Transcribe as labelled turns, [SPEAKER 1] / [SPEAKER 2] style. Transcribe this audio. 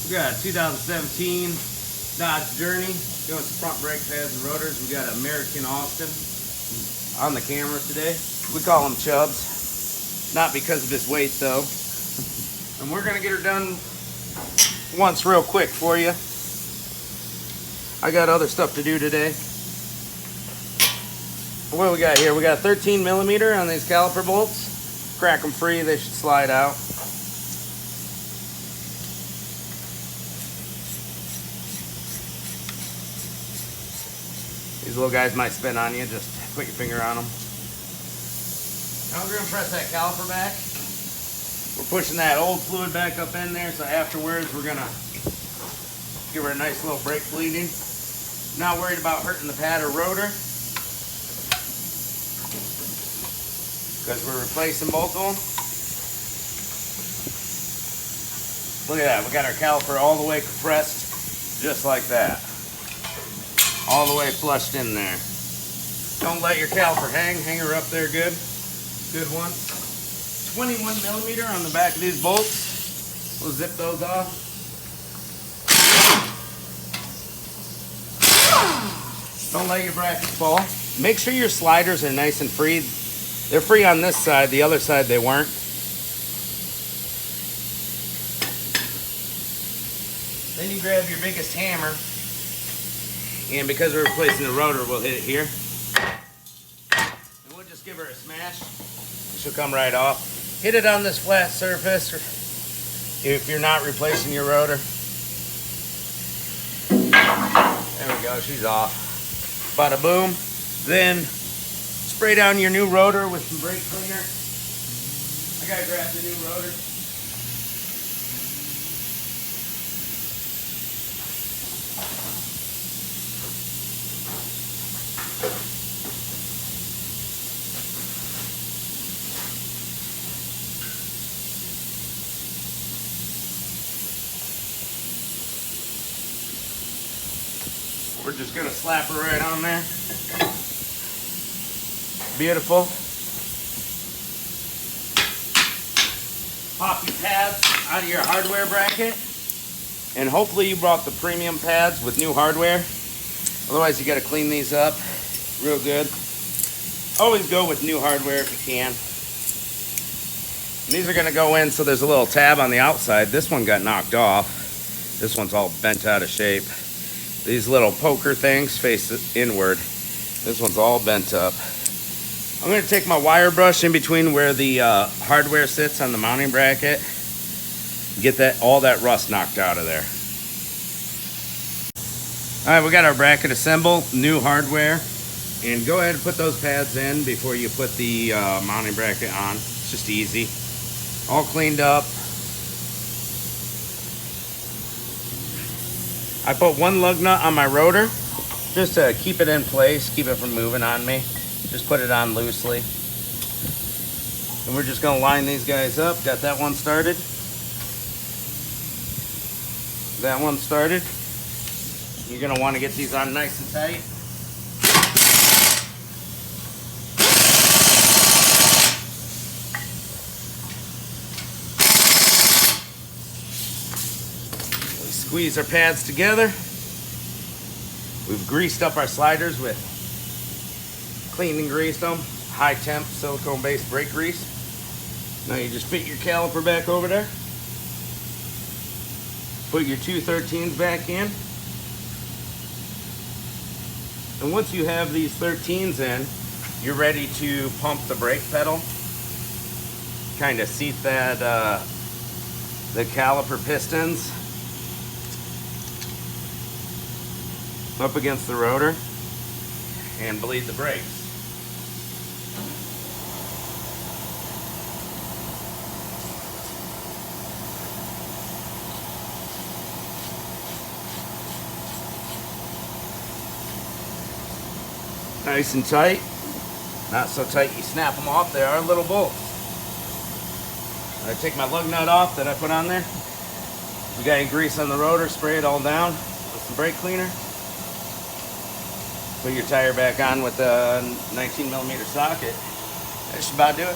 [SPEAKER 1] We got a 2017 Dodge Journey doing some front brake pads and rotors. We got American Austin on the camera today. We call him Chubbs, not because of his weight though. And we're gonna get her done once real quick for you. I got other stuff to do today. What do we got here? We got a 13 millimeter on these caliper bolts. Crack them free, they should slide out. These little guys might spin on you, just put your finger on them. Now we're gonna press that caliper back. We're pushing that old fluid back up in there, so afterwards we're gonna give her a nice little brake bleeding. Not worried about hurting the pad or rotor, because we're replacing both of them. Look at that, we got our caliper all the way compressed, just like that. All the way flushed in there. Don't let your caliper hang her up there good. Good one. 21 millimeter on the back of these bolts. We'll zip those off. Don't let your brackets fall. Make sure your sliders are nice and free. They're free on this side, the other side they weren't. Then you grab your biggest hammer, and because we're replacing the rotor, we'll hit it here. And we'll just give her a smash. She'll come right off. Hit it on this flat surface if you're not replacing your rotor. There we go, she's off. Bada boom. Then spray down your new rotor with some brake cleaner. I gotta grab the new rotor. We're just gonna slap her right on there. Beautiful. Pop your pads out of your hardware bracket. And hopefully you brought the premium pads with new hardware. Otherwise you gotta clean these up real good. Always go with new hardware if you can. And these are gonna go in, so there's a little tab on the outside. This one got knocked off. This one's all bent out of shape. These little poker things face inward. This one's all bent up. I'm going to take my wire brush in between where the hardware sits on the mounting bracket. Get all that rust knocked out of there. Alright, we got our bracket assembled, new hardware. And go ahead and put those pads in before you put the mounting bracket on. It's just easy. All cleaned up. I put one lug nut on my rotor just to keep it in place, keep it from moving on me. Just put it on loosely. And we're just gonna line these guys up. Got that one started. That one started. You're gonna wanna get these on nice and tight. Squeeze our pads together. We've greased up our sliders with cleaned and greased them. High temp silicone based brake grease. Now you just fit your caliper back over there. Put your 213s back in. And once you have these 13s in, you're ready to pump the brake pedal. Kind of seat that the caliper pistons up against the rotor and bleed the brakes. Nice and tight. Not so tight you snap them off. They are little bolts. I take my lug nut off that I put on there. We got any grease on the rotor, spray it all down with some brake cleaner. Put your tire back on with a 19 millimeter socket. That should about do it.